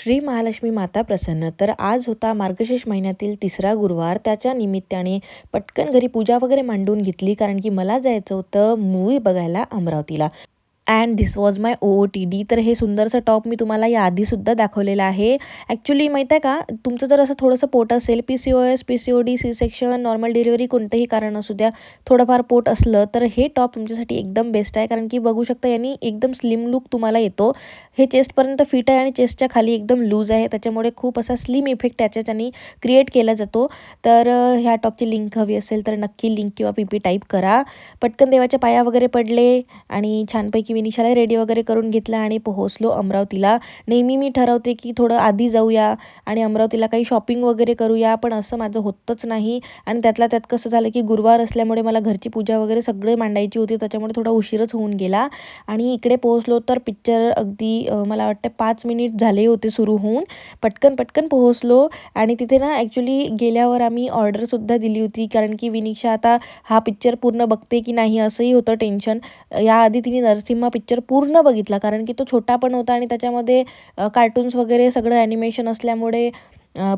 श्री महालक्ष्मी माता प्रसन्न. तर आज होता मार्गशीर्ष महिन्यातील तिसरा गुरुवार. त्याच्या निमित्ताने पटकन घरी पूजा वगैरे मांडून घेतली, कारण की मला जायचं होतं मूव्ही बघायला अमरावतीला. And this was my OOTD. तर हे सुंदरसं टॉप मी तुम्हाला याआधीसुद्धा दाखवलेलं आहे. ॲक्च्युली माहीत आहे का, तुमचं जर असं थोडंसं पोट असेल, PCOS, PCOD, C section, normal delivery, कोणतंही कारण असू द्या, थोडंफार पोट असलं तर हे टॉप तुमच्यासाठी एकदम बेस्ट आहे. कारण की बघू शकता यांनी एकदम स्लिम लुक तुम्हाला येतो. हे चेस्टपर्यंत फिट आहे आणि चेस्टच्या खाली एकदम लूज आहे, त्याच्यामुळे खूप असा स्लिम इफेक्ट त्याच्याने क्रिएट केला जातो. तर ह्या टॉपची लिंक हवी असेल तर नक्की लिंक किंवा PP टाईप करा. पटकन देवाच्या पाया वगैरे पडले आणि छानपैकी विनिशाला रेडी वगैरे करून घेतला आणि पोहोचलो अमरावतीला. नेहमी मी ठरवते की थोडं आधी जाऊया आणि अमरावतीला काही शॉपिंग वगैरे करूया, पण असं माझं होतच नाही. आणि त्यातल्या त्यात कसं झालं की गुरुवार असल्यामुळे मला घरची पूजा वगैरे सगळे मांडायची होती, त्याच्यामुळे थोडा उशीरच होऊन गेला. आणि इकडे पोहोचलो तर पिक्चर अगदी मला वाटतं 5 मिनिट झाले होते सुरू होऊन. पटकन पटकन पोहोचलो आणि तिथे ना ॲक्च्युली गेल्यावर आम्ही ऑर्डरसुद्धा दिली होती, कारण की विनिशा आता हा पिक्चर पूर्ण बघते की नाही असंही होतं टेन्शन. याआधी तिने नरसिम्हा पिक्चर पूर्ण बघितला, कारण की तो छोटा पण होता आणि त्याच्यामध्ये कार्टून्स वगैरे सगळं ॲनिमेशन असल्यामुळे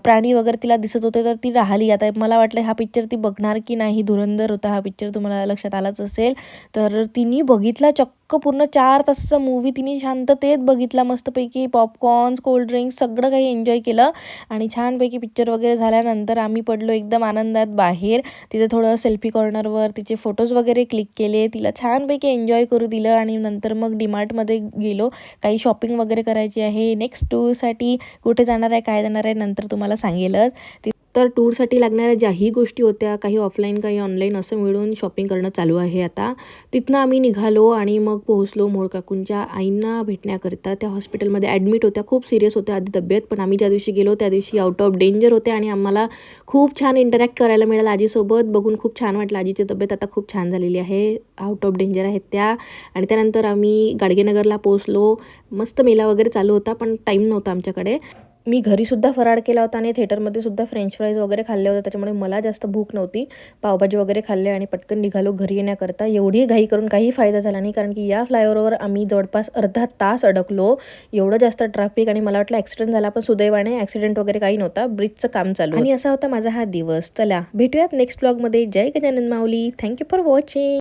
प्राणी वगैरे तिला दिसत होते, तर ती राहिली. आता मला वाटलं हा पिक्चर ती बघणार की नाही. धुरंधर होता हा पिक्चर, तुम्हाला लक्षात आलाच असेल. तर तिने बघितला चक्क पूर्ण 4 तासाचा मूव्ही तिने शांततेत बघितला. मस्तपैकी पॉपकॉर्न्स, कोल्ड ड्रिंक्स सगळं काही एन्जॉय केलं आणि छानपैकी पिक्चर वगैरे झाल्यानंतर आम्ही पडलो एकदम आनंदात बाहेर. तिथे थोडं सेल्फी कॉर्नरवर तिचे फोटोज वगैरे क्लिक केले, तिला छानपैकी एन्जॉय करू दिलं आणि नंतर मग DMartमध्ये गेलो. काही शॉपिंग वगैरे करायची आहे. नेक्स्ट टूरसाठी कुठे जाणार आहे, काय जाणार आहे, नंतर तुम्हाला सांगेलच. तर टूरसाठी लागणाऱ्या ज्याही गोष्टी होत्या, काही ऑफलाईन काही ऑनलाईन असं मिळून शॉपिंग करणं चालू आहे आता. तिथनं आम्ही निघालो आणि मग पोहोचलो मोडकाकूंच्या आईंना भेटण्याकरिता. त्या हॉस्पिटलमध्ये ॲडमिट होत्या, खूप सिरियस होत्या आधी तब्येत, पण आम्ही ज्या दिवशी गेलो त्या दिवशी आउट ऑफ डेंजर होते आणि आम्हाला खूप छान इंटरॅक्ट करायला मिळालं आजीसोबत. बघून खूप छान वाटलं. आजीची तब्येत आता खूप छान झालेली आहे, आउट ऑफ डेंजर आहेत त्या. आणि त्यानंतर आम्ही गाडगेनगरला पोहोचलो. मस्त मेला वगैरे चालू होता, पण टाईम नव्हता आमच्याकडे. मी घरीसुद्धा फराळ केला होता आणि थिएटरमध्ये सुद्धा फ्रेंच फ्राईज वगैरे खाल्ले होते, त्याच्यामुळे मला जास्त भूक नव्हती. पावभाजी वगैरे खाल्ले आणि पटकन निघालो घरी येण्याकरता. एवढी घाई करून काही फायदा झाला नाही, कारण की या फ्लायओव्हरवर आम्ही जवळपास अर्धा तास अडकलो. एवढं जास्त ट्रॅफिक आणि मला वाटलं ॲक्सिडेंट झाला, पण सुदैवाने ॲक्सिडेंट वगैरे काही नव्हता. ब्रिजचं काम चालू आणि असा होता माझा हा दिवस. चला भेटूयात नेक्स्ट ब्लॉगमध्ये. जय Gajanan Mauli. Thank you for watching.